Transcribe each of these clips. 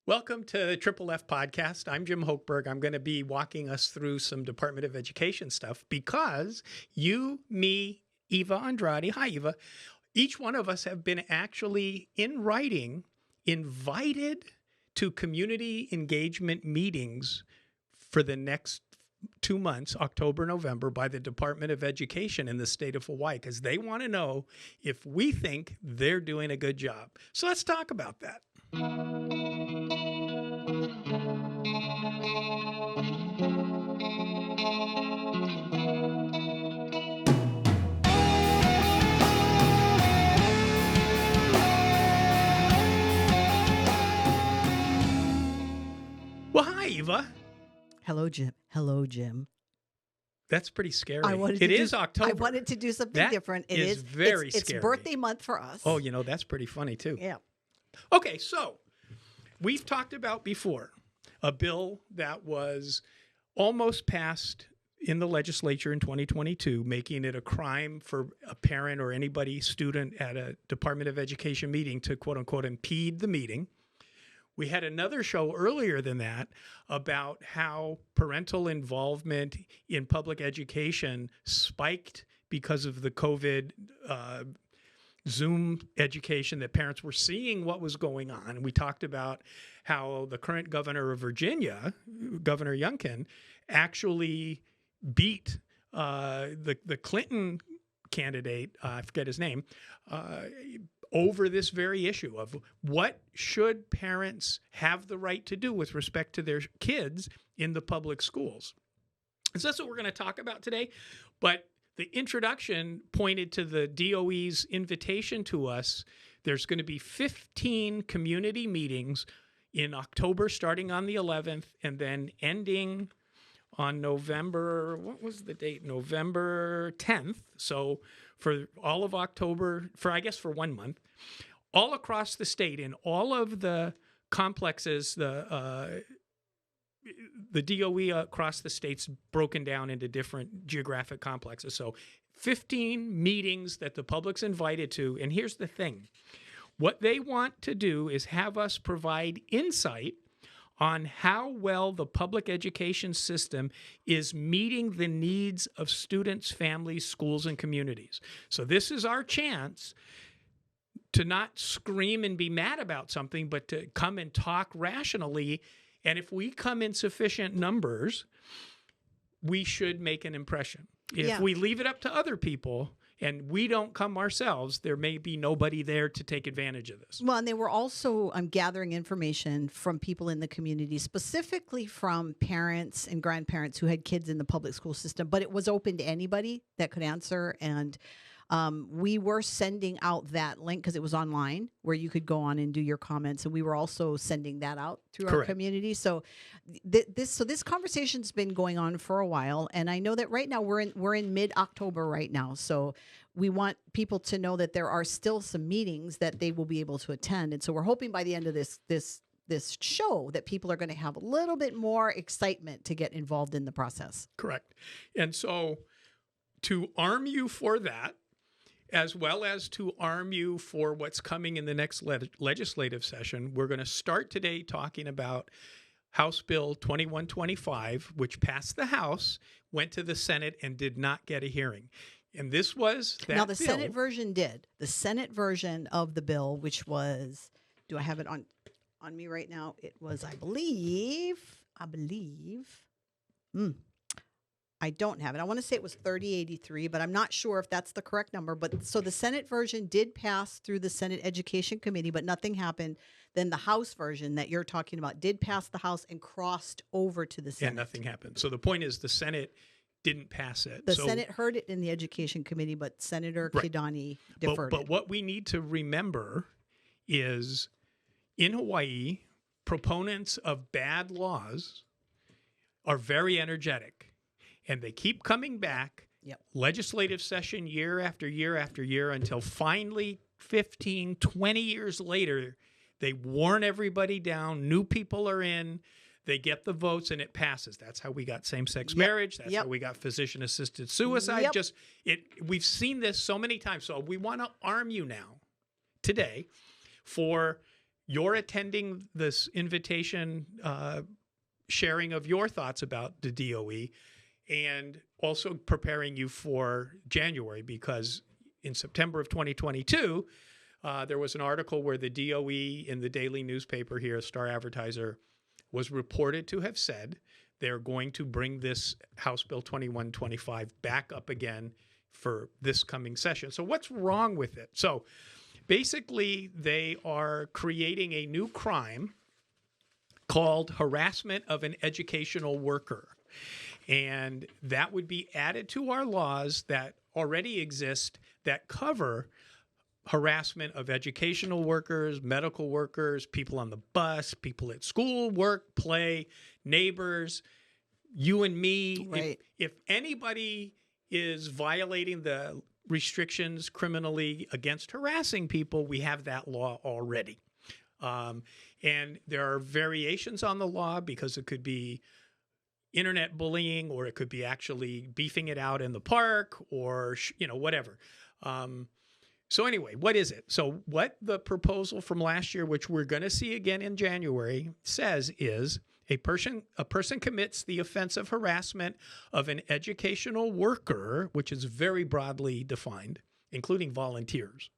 Welcome to the Triple F podcast. I'm Jim Hochberg. I'm going to be walking us through some Department of Education stuff because you, me, Eva Andrade, hi Eva, each one of us have been actually in writing invited to community engagement meetings for the next 2 months, October, November, by the Department of Education in the state of Hawaii, because they want to know if we think they're doing a good job. So let's talk about that. Well, hi, Eva. Hello, Jim. Hello, Jim. That's pretty scary. It is October. I wanted to do something different. It is very it's scary. It's birthday month for us. Oh, that's pretty funny, too. Yeah. Okay, so we've talked about before a bill that was almost passed in the legislature in 2022, making it a crime for a parent or anybody, student at a Department of Education meeting to, quote unquote, impede the meeting. We had another show earlier than that about how parental involvement in public education spiked because of the COVID Zoom education, that parents were seeing what was going on. And we talked about how the current governor of Virginia, Governor Youngkin, actually beat the Clinton candidate, I forget his name, over this very issue of what should parents have the right to do with respect to their kids in the public schools. And so that's what we're going to talk about today. But the introduction pointed to the DOE's invitation to us. There's going to be 15 community meetings in October, starting on the 11th, and then ending on November 10th. So for all of October, for 1 month, all across the state, in all of the complexes, the DOE across the state's broken down into different geographic complexes. So 15 meetings that the public's invited to. And here's the thing. What they want to do is have us provide insight on how well the public education system is meeting the needs of students, families, schools, and communities. So this is our chance to not scream and be mad about something, but to come and talk rationally. And if we come in sufficient numbers, we should make an impression. If we leave it up to other people and we don't come ourselves, there may be nobody there to take advantage of this. Well, and they were also gathering information from people in the community, specifically from parents and grandparents who had kids in the public school system, but it was open to anybody that could answer. And we were sending out that link because it was online where you could go on and do your comments. And we were also sending that out through our community. So this conversation's been going on for a while. And I know that right now we're in mid-October right now. So we want people to know that there are still some meetings that they will be able to attend. And so we're hoping by the end of this show that people are going to have a little bit more excitement to get involved in the process. Correct. And so to arm you for that, as well as to arm you for what's coming in the next legislative session, we're going to start today talking about House Bill 2125, which passed the House, went to the Senate, and did not get a hearing. And this was that Now, the bill. Senate version did. The Senate version of the bill, which was, do I have it on me right now? It was, I believe, I don't have it. I want to say it was 3083, but I'm not sure if that's the correct number. But so the Senate version did pass through the Senate Education Committee, but nothing happened. Then the House version that you're talking about did pass the House and crossed over to the Senate. And nothing happened. So the point is the Senate didn't pass it. The Senate heard it in the Education Committee, but Senator Kidani deferred But what we need to remember is in Hawaii, proponents of bad laws are very energetic. And they keep coming back, legislative session year after year after year, until finally 15, 20 years later, they warn everybody down, new people are in, they get the votes, and it passes. That's how we got same-sex marriage. That's how we got physician-assisted suicide. We've seen this so many times. So we want to arm you now, today, for you're attending this invitation sharing of your thoughts about the DOE, and also preparing you for January, because in September of 2022, there was an article where the DOE in the daily newspaper here, Star Advertiser, was reported to have said they're going to bring this House Bill 2125 back up again for this coming session. So what's wrong with it? So basically, they are creating a new crime called harassment of an educational worker. And that would be added to our laws that already exist that cover harassment of educational workers, medical workers, people on the bus, people at school, work, play, neighbors, you and me. Right. If anybody is violating the restrictions criminally against harassing people, we have that law already. And there are variations on the law, because it could be internet bullying, or it could be actually beefing it out in the park, or, whatever. So anyway, what is it? So what the proposal from last year, which we're going to see again in January, says is a person commits the offense of harassment of an educational worker, which is very broadly defined, including volunteers.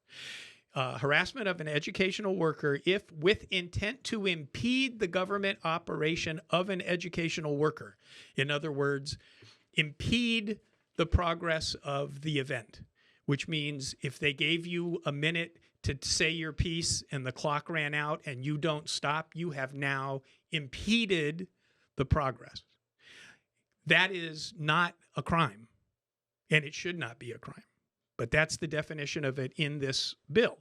Harassment of an educational worker if with intent to impede the government operation of an educational worker. In other words, impede the progress of the event, which means if they gave you a minute to say your piece and the clock ran out and you don't stop, you have now impeded the progress. That is not a crime, and it should not be a crime. But that's the definition of it in this bill.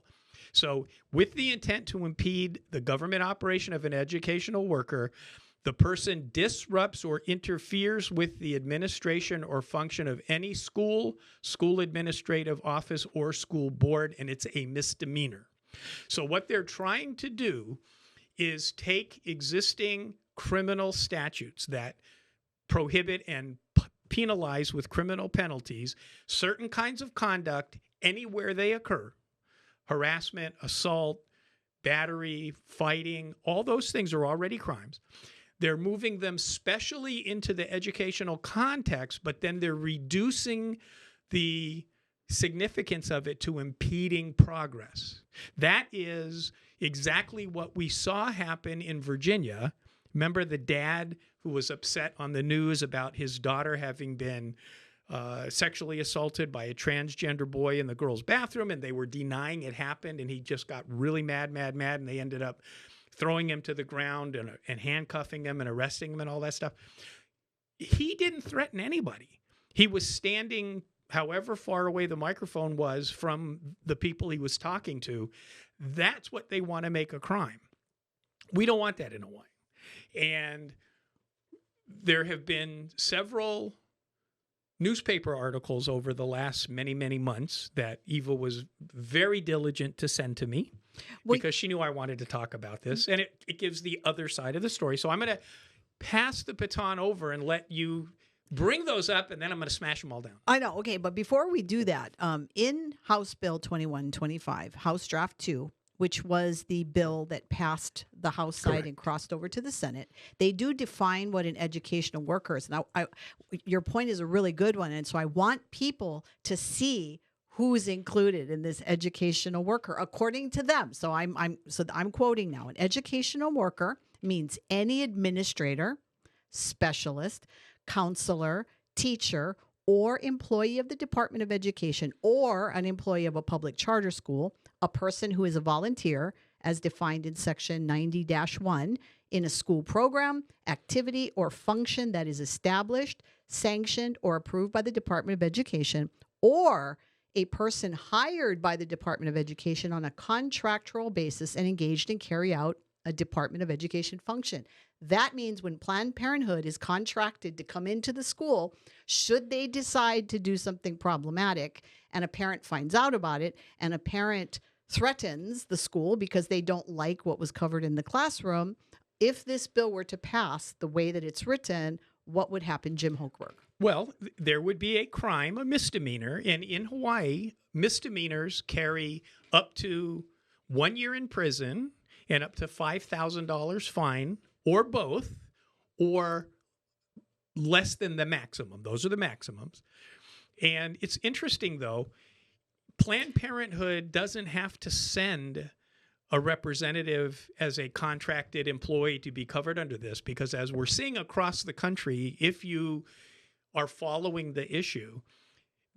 So with the intent to impede the government operation of an educational worker, the person disrupts or interferes with the administration or function of any school, school administrative office, or school board, and it's a misdemeanor. So what they're trying to do is take existing criminal statutes that prohibit and penalize with criminal penalties certain kinds of conduct anywhere they occur. Harassment, assault, battery, fighting, all those things are already crimes. They're moving them specially into the educational context, but then they're reducing the significance of it to impeding progress. That is exactly what we saw happen in Virginia. Remember the dad who was upset on the news about his daughter having been sexually assaulted by a transgender boy in the girls' bathroom, and they were denying it happened, and he just got really mad, and they ended up throwing him to the ground and handcuffing him and arresting him and all that stuff. He didn't threaten anybody. He was standing however far away the microphone was from the people he was talking to. That's what they want to make a crime. We don't want that in Hawaii. And there have been several newspaper articles over the last many, many months that Eva was very diligent to send to me because she knew I wanted to talk about this. And it gives the other side of the story. So I'm going to pass the baton over and let you bring those up, and then I'm going to smash them all down. I know. Okay. But before we do that, in House Bill 2125, House Draft 2, which was the bill that passed the House side and crossed over to the Senate, they do define what an educational worker is. Now, your point is a really good one. And so I want people to see who's included in this educational worker according to them. So I'm quoting now. An educational worker means any administrator, specialist, counselor, teacher, or employee of the Department of Education, or an employee of a public charter school, a person who is a volunteer, as defined in Section 90-1, in a school program, activity, or function that is established, sanctioned, or approved by the Department of Education, or a person hired by the Department of Education on a contractual basis and engaged in carry out a Department of Education function. That means when Planned Parenthood is contracted to come into the school, should they decide to do something problematic and a parent finds out about it and a parent threatens the school because they don't like what was covered in the classroom, if this bill were to pass the way that it's written, what would happen, Jim Hochberg? Well, there would be a crime, a misdemeanor, and in Hawaii, misdemeanors carry up to 1 year in prison and up to $5,000 fine, or both, or less than the maximum. Those are the maximums. And it's interesting, though, Planned Parenthood doesn't have to send a representative as a contracted employee to be covered under this, because as we're seeing across the country, if you are following the issue,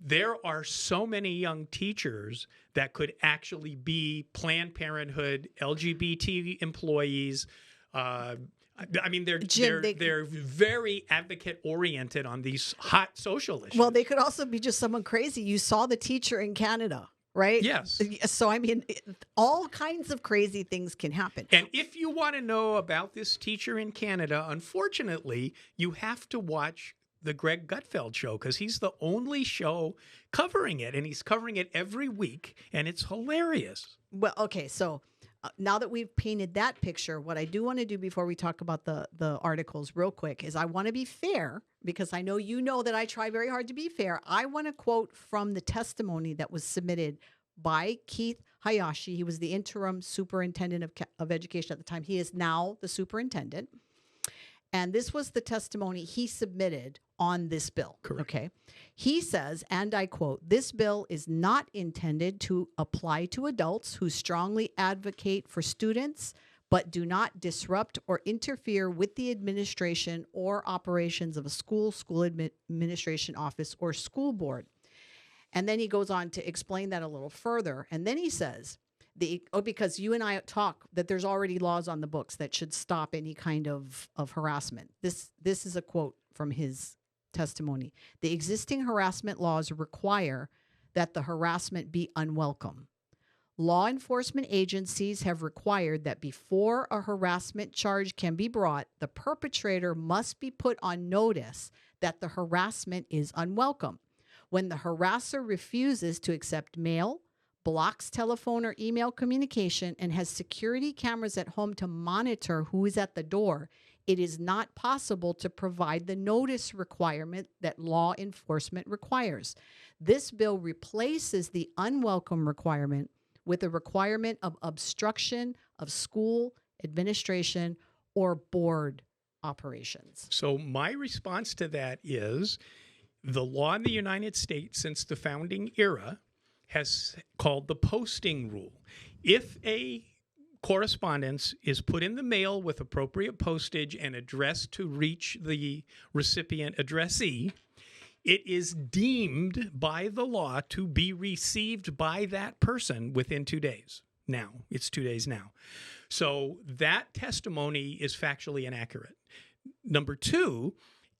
there are so many young teachers that could actually be Planned Parenthood, LGBT employees. I mean, they're very advocate oriented on these hot social issues. Well, they could also be just someone crazy. You saw the teacher in Canada, right? Yes. So, I mean, all kinds of crazy things can happen. And if you want to know about this teacher in Canada, unfortunately, you have to watch the Greg Gutfeld show, because he's the only show covering it, and he's covering it every week, and it's hilarious. Well, okay, so now that we've painted that picture, what I do want to do before we talk about the articles real quick is I want to be fair, because I know you know that I try very hard to be fair. I want to quote from the testimony that was submitted by Keith Hayashi. He was the interim superintendent of education at the time. He is now the superintendent. And this was the testimony he submitted on this bill. Correct. Okay. He says, and I quote, "This bill is not intended to apply to adults who strongly advocate for students, but do not disrupt or interfere with the administration or operations of a school administration office, or school board." And then he goes on to explain that a little further. And then he says, because you and I talk that there's already laws on the books that should stop any kind of harassment. This is a quote from his testimony. "The existing harassment laws require that the harassment be unwelcome. Law enforcement agencies have required that before a harassment charge can be brought, the perpetrator must be put on notice that the harassment is unwelcome. When the harasser refuses to accept mail, blocks telephone or email communication, and has security cameras at home to monitor who is at the door, it is not possible to provide the notice requirement that law enforcement requires. This bill replaces the unwelcome requirement with a requirement of obstruction of school administration or board operations." So my response to that is the law in the United States since the founding era has called the posting rule. If a correspondence is put in the mail with appropriate postage and addressed to reach the recipient addressee, it is deemed by the law to be received by that person within 2 days. Now, it's 2 days now. So that testimony is factually inaccurate. Number two,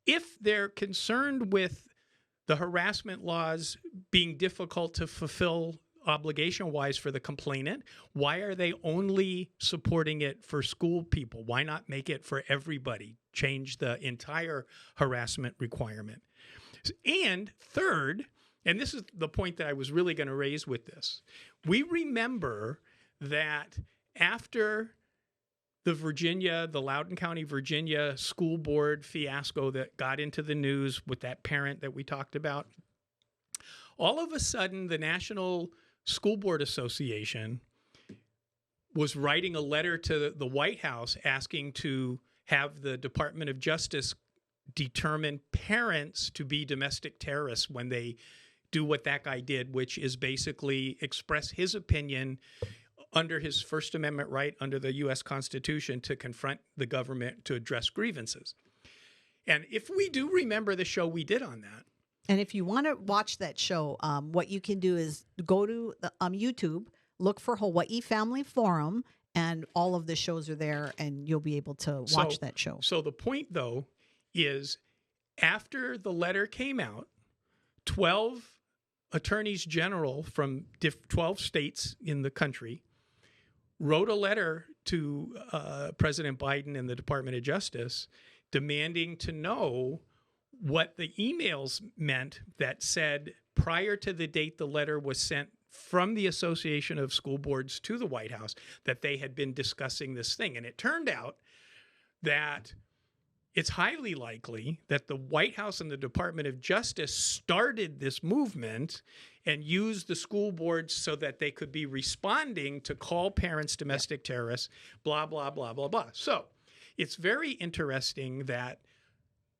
if they're concerned with the harassment laws being difficult to fulfill obligation-wise for the complainant, why are they only supporting it for school people? Why not make it for everybody? Change the entire harassment requirement. And third, and this is the point that I was really going to raise with this, we remember that after the Loudoun County, Virginia school board fiasco that got into the news with that parent that we talked about, all of a sudden the National School Board Association was writing a letter to the White House asking to have the Department of Justice determine parents to be domestic terrorists when they do what that guy did, which is basically express his opinion under his First Amendment right under the U.S. Constitution to confront the government to address grievances. And if we do remember the show we did on that. And if you want to watch that show, what you can do is go to YouTube, look for Hawaii Family Forum, and all of the shows are there, and you'll be able to watch that show. So the point, though, is after the letter came out, 12 attorneys general from 12 states in the country wrote a letter to President Biden and the Department of Justice demanding to know what the emails meant that said prior to the date the letter was sent from the Association of School Boards to the White House that they had been discussing this thing. And it turned out that it's highly likely that the White House and the Department of Justice started this movement and used the school boards so that they could be responding to call parents domestic terrorists, blah, blah, blah, blah, blah. So it's very interesting that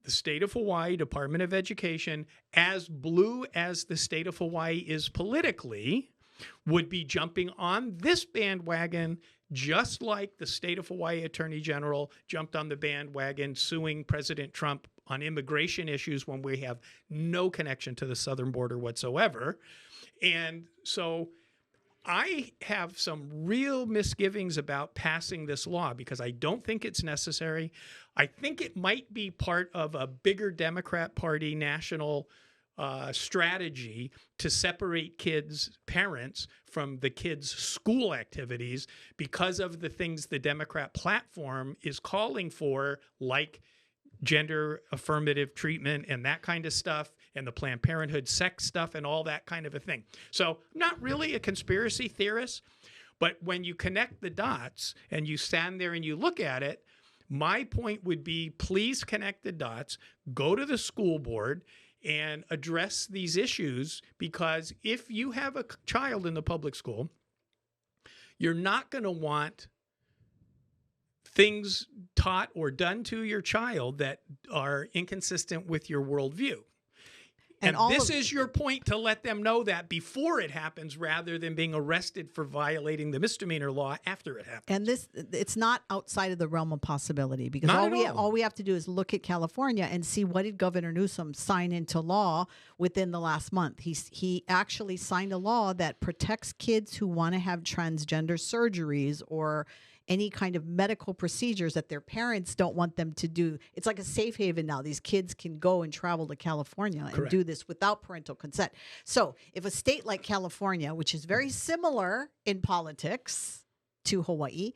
the state of Hawaii Department of Education, as blue as the state of Hawaii is politically, would be jumping on this bandwagon, just like the state of Hawaii Attorney General jumped on the bandwagon suing President Trump on immigration issues when we have no connection to the southern border whatsoever. And so I have some real misgivings about passing this law because I don't think it's necessary. I think it might be part of a bigger Democrat Party national strategy to separate kids' parents from the kids' school activities because of the things the Democrat platform is calling for, like gender affirmative treatment and that kind of stuff, and the Planned Parenthood sex stuff and all that kind of a thing. So I'm not really a conspiracy theorist, but when you connect the dots and you stand there and you look at it, my point would be, please connect the dots, go to the school board and address these issues, because if you have a child in the public school, you're not going to want things taught or done to your child that are inconsistent with your worldview. And this is your point, to let them know that before it happens, rather than being arrested for violating the misdemeanor law after it happens. And it's not outside of the realm of possibility, because Not all we have to do is look at California and see, what did Governor Newsom sign into law within the last month. He actually signed a law that protects kids who want to have transgender surgeries or any kind of medical procedures that their parents don't want them to do. It's like a safe haven now. These kids can go and travel to California and do this without parental consent. So if a state like California, which is very similar in politics to Hawaii,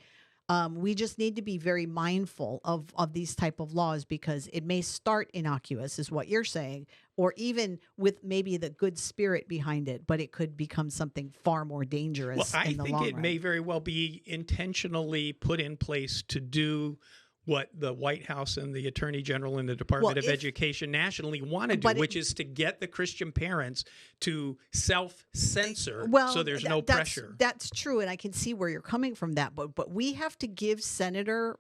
we just need to be very mindful of these type of laws, because it may start innocuous, is what you're saying, or even with maybe the good spirit behind it, but it could become something far more dangerous. Well, I in the think long it run. may very well be intentionally put in place to do what the White House and the Attorney General and the Department of Education nationally want to do, which is to get the Christian parents to self-censor, so there's no pressure. That's true, and I can see where you're coming from that. But we have to give Senator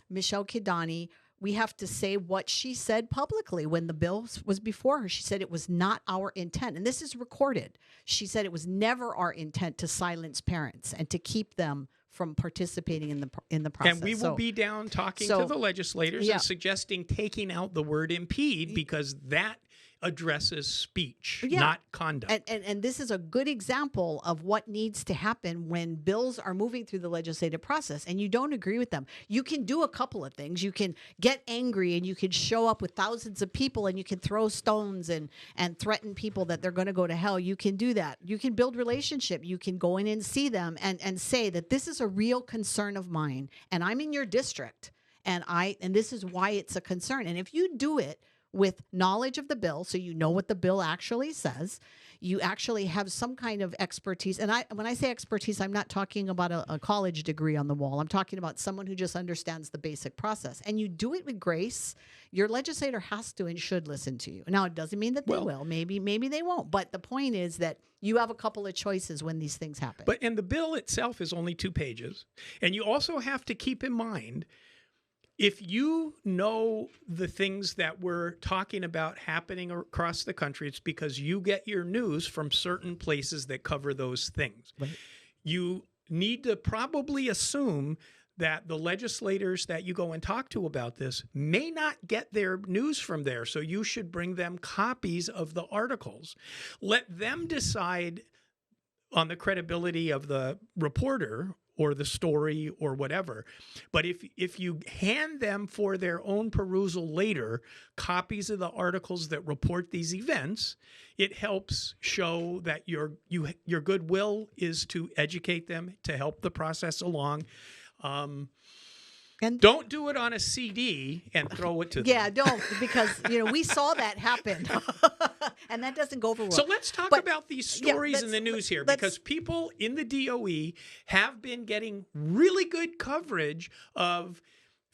Michelle Kidani, we have to say what she said publicly when the bill was before her. She said it was not our intent, and this is recorded. She said it was never our intent to silence parents and to keep them from participating in the process. And we will be down talking to the legislators and suggesting taking out the word impede, because that addresses speech, not conduct. And this is a good example of what needs to happen when bills are moving through the legislative process and you don't agree with them. You can do a couple of things. You can get angry and you can show up with thousands of people and you can throw stones and threaten people that they're going to go to hell. You can do that. You can build relationship. You can go in and see them and say that this is a real concern of mine and I'm in your district and this is why it's a concern. And if you do it with knowledge of the bill, so you know what the bill actually says, you actually have some kind of expertise. And when I say expertise, I'm not talking about a college degree on the wall. I'm talking about someone who just understands the basic process. And you do it with grace. Your legislator has to and should listen to you. Now, it doesn't mean that they will. Maybe they won't. But the point is that you have a couple of choices when these things happen. And the bill itself is only 2 pages. And you also have to keep in mind, if you know the things that we're talking about happening across the country, it's because you get your news from certain places that cover those things. Right. You need to probably assume that the legislators that you go and talk to about this may not get their news from there. So you should bring them copies of the articles. Let them decide on the credibility of the reporter or the story or whatever. But if you hand them for their own perusal later copies of the articles that report these events, it helps show that your goodwill is to educate them, to help the process along. And don't do it on a CD and throw it to them. Yeah, don't, because we saw that happen, and that doesn't go over well. So let's talk about these stories in the news here, because people in the DOE have been getting really good coverage of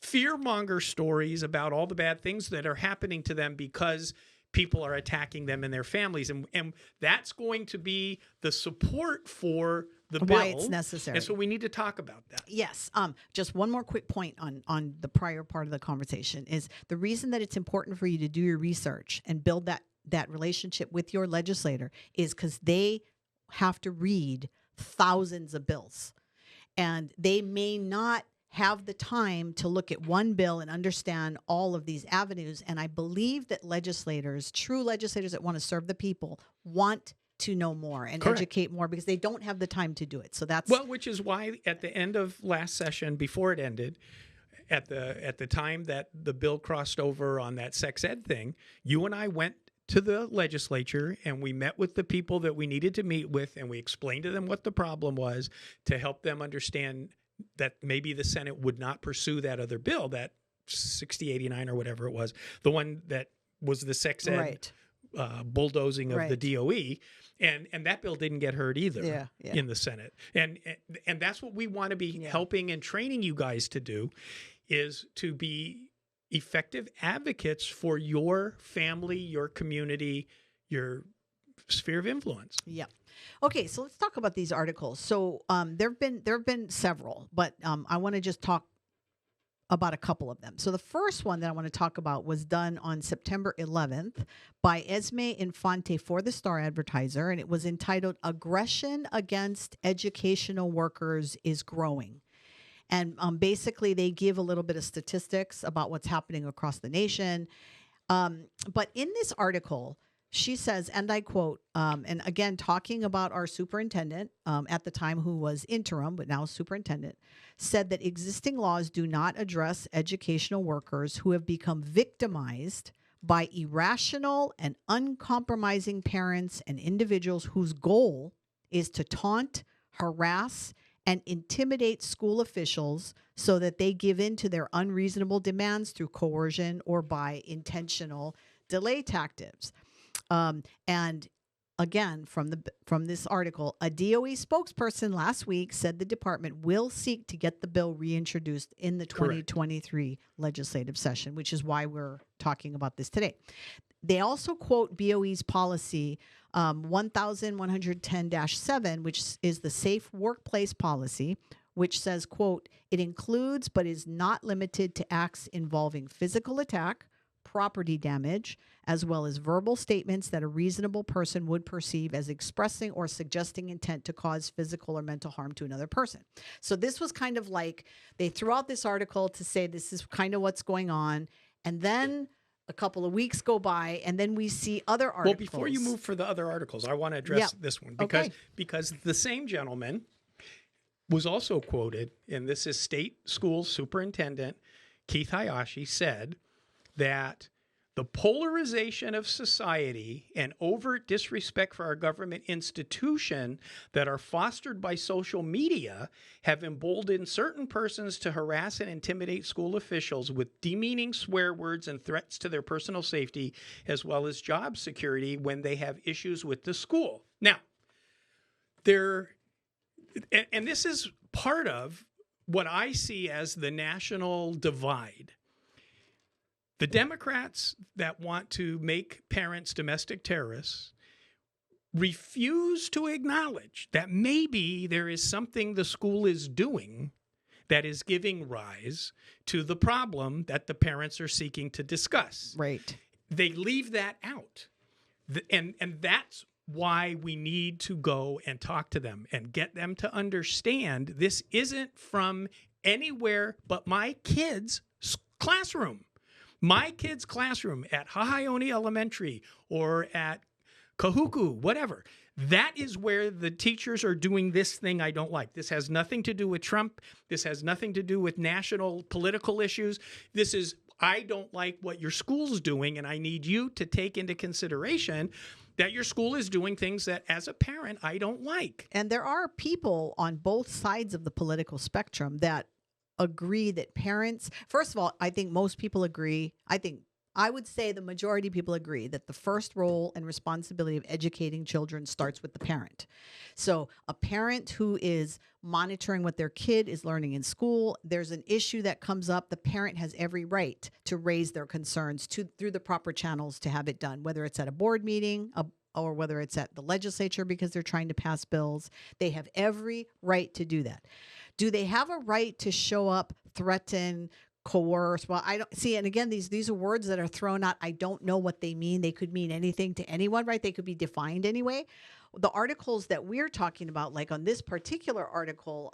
fear-monger stories about all the bad things that are happening to them because people are attacking them and their families. And that's going to be the support for the bill. Why it's necessary. And so we need to talk about that. Yes. Just one more quick point on the prior part of the conversation is the reason that it's important for you to do your research and build that relationship with your legislator is because they have to read thousands of bills, and they may not have the time to look at one bill and understand all of these avenues. And I believe that true legislators that want to serve the people, want to know more and Correct. educate more because they don't have the time to do it. So that's which is why at the end of last session, before it ended, at the time that the bill crossed over on that sex ed thing, you and I went to the legislature and we met with the people that we needed to meet with, and we explained to them what the problem was to help them understand that maybe the Senate would not pursue that other bill, that 6089 or whatever it was, the one that was the sex ed bulldozing of the DOE. And that bill didn't get heard either in the Senate. And that's what we want to be helping and training you guys to do, is to be effective advocates for your family, your community, your sphere of influence. Yeah. Okay, so let's talk about these articles. So there've been several, but I want to just talk about a couple of them. So the first one that I want to talk about was done on September 11th by Esme Infante for the Star Advertiser, and it was entitled "Aggression Against Educational Workers is Growing." And basically, they give a little bit of statistics about what's happening across the nation. But in this article, she says, and I quote, and again, talking about our superintendent at the time, who was interim, but now superintendent, said that existing laws do not address educational workers who have become victimized by irrational and uncompromising parents and individuals whose goal is to taunt, harass, and intimidate school officials so that they give in to their unreasonable demands through coercion or by intentional delay tactics. And again, from this article, a DOE spokesperson last week said the department will seek to get the bill reintroduced in the 2023 legislative session, which is why we're talking about this today. They also quote BOE's policy 1110-7, which is the safe workplace policy, which says, quote, "It includes but is not limited to acts involving physical attack, property damage, as well as verbal statements that a reasonable person would perceive as expressing or suggesting intent to cause physical or mental harm to another person." So this was kind of like they threw out this article to say this is kind of what's going on. And then a couple of weeks go by, and then we see other articles. Well, before you move for the other articles, I want to address this one because the same gentleman was also quoted, and this is State School Superintendent Keith Hayashi, said that the polarization of society and overt disrespect for our government institution that are fostered by social media have emboldened certain persons to harass and intimidate school officials with demeaning swear words and threats to their personal safety, as well as job security when they have issues with the school. Now, and this is part of what I see as the national divide. The Democrats that want to make parents domestic terrorists refuse to acknowledge that maybe there is something the school is doing that is giving rise to the problem that the parents are seeking to discuss. Right. They leave that out. And that's why we need to go and talk to them and get them to understand this isn't from anywhere but my kid's classroom. My kid's classroom at Hahaione Elementary or at Kahuku, whatever. That is where the teachers are doing this thing I don't like. This has nothing to do with Trump. This has nothing to do with national political issues. This is, I don't like what your school's doing, and I need you to take into consideration that your school is doing things that, as a parent, I don't like. And there are people on both sides of the political spectrum that agree that parents, first of all, I think most people agree. I think I would say the majority of people agree that the first role and responsibility of educating children starts with the parent. So a parent who is monitoring what their kid is learning in school, there's an issue that comes up, the parent has every right to raise their concerns through the proper channels to have it done, whether it's at a board meeting, or whether it's at the legislature because they're trying to pass bills. They have every right to do that. Do they have a right to show up, threaten, coerce? Well, I don't see. And again, these are words that are thrown out. I don't know what they mean. They could mean anything to anyone, right? They could be defined anyway. The articles that we're talking about, like on this particular article,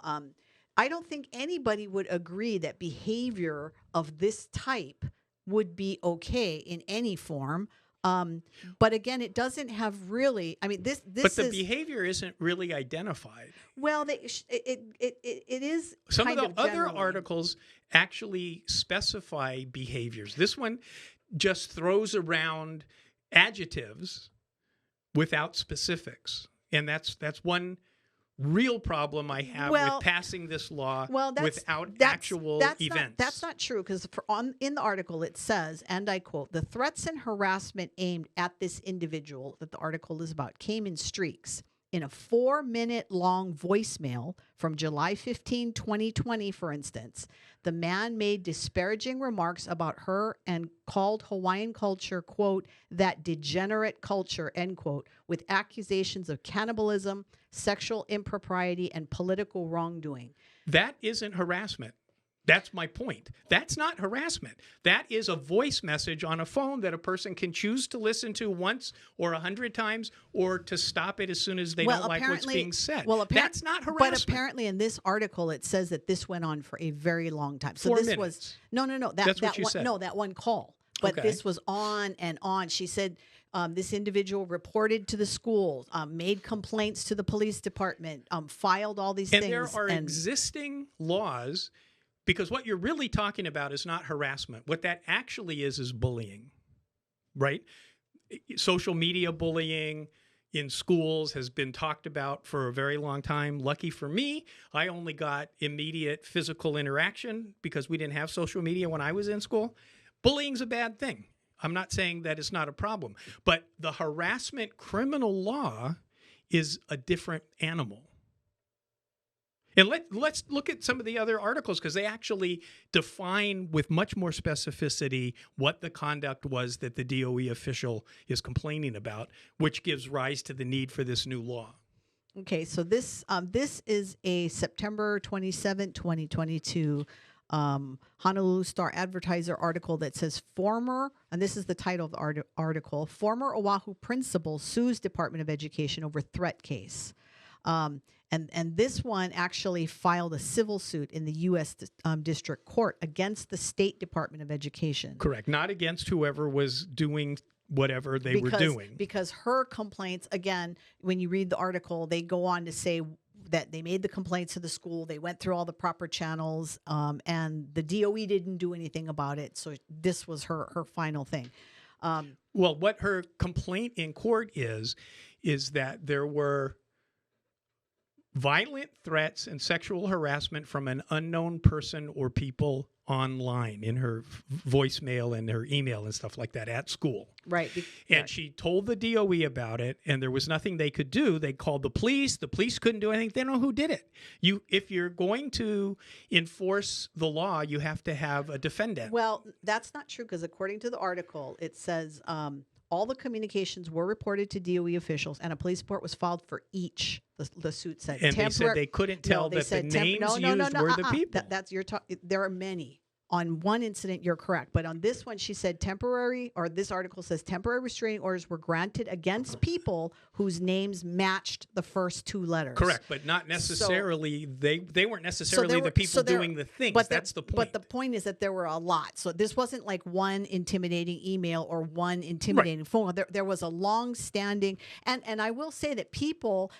I don't think anybody would agree that behavior of this type would be okay in any form. But again, it doesn't have really. I mean, this. But the behavior isn't really identified. Well, it is. Some of the other generally. articles actually specify behaviors. This one just throws around adjectives without specifics, and that's one real problem I have with passing this law without actual events. That's not true, because in the article it says, and I quote, "The threats and harassment aimed at this individual that the article is about came in streaks. In a 4-minute long voicemail from July 15, 2020, for instance, the man made disparaging remarks about her and called Hawaiian culture, quote, that degenerate culture, end quote, with accusations of cannibalism, sexual impropriety, and political wrongdoing." That isn't harassment. That's my point. That's not harassment. That is a voice message on a phone that a person can choose to listen to once or 100 times, or to stop it as soon as they don't like what's being said. That's not harassment. But apparently in this article, it says that this went on for a very long time. So 4 this minutes. was, no. That's what you said. No, that one call. But this was on and on. She said this individual reported to the schools, made complaints to the police department, filed all these things. And there are existing laws. Because what you're really talking about is not harassment. What that actually is bullying, right? Social media bullying in schools has been talked about for a very long time. Lucky for me, I only got immediate physical interaction because we didn't have social media when I was in school. Bullying's a bad thing. I'm not saying that it's not a problem. But the harassment criminal law is a different animal. And let's look at some of the other articles, because they actually define with much more specificity what the conduct was that the DOE official is complaining about, which gives rise to the need for this new law. Okay, so this is a September 27, 2022 Honolulu Star Advertiser article that says and this is the title of the article, former Oahu principal sues Department of Education over threat case. And this one actually filed a civil suit in the U.S. District Court against the State Department of Education. Correct. Not against whoever was doing whatever they were doing. Because her complaints, again, when you read the article, they go on to say that they made the complaints to the school, they went through all the proper channels, and the DOE didn't do anything about it. So this was her final thing. Well, what her complaint in court is that there were violent threats and sexual harassment from an unknown person or people online in her voicemail and her email and stuff like that at school. Right. And she told the DOE about it, and there was nothing they could do. They called the police. The police couldn't do anything. They don't know who did it. If you're going to enforce the law, you have to have a defendant. Well, that's not true, because according to the article, it says all the communications were reported to DOE officials, and a police report was filed for each. The suit said. And they said they couldn't tell that the names used were the people. There are many. On one incident, you're correct. But on this one, she said this article says temporary restraining orders were granted against people whose names matched the first two letters. Correct, but not necessarily, they weren't necessarily the people doing the things. That's the point. But the point is that there were a lot. So this wasn't like one intimidating email or one intimidating phone. There was a long-standing, and I will say that people...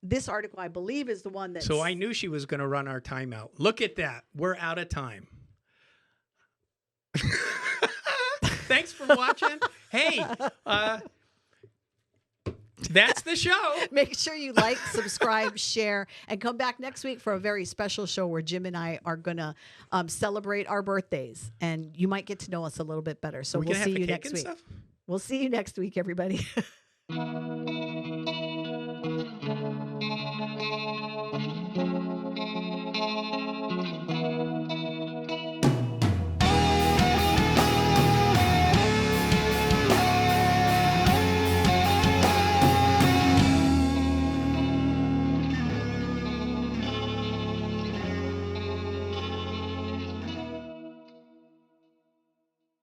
this article, I believe, is the one that... So I knew she was going to run our time out. Look at that. We're out of time. Thanks for watching. Hey, That's the show. Make sure you like, subscribe, share, and come back next week for a very special show where Jim and I are going to celebrate our birthdays. And you might get to know us a little bit better. So we'll see you next week. We'll see you next week, everybody.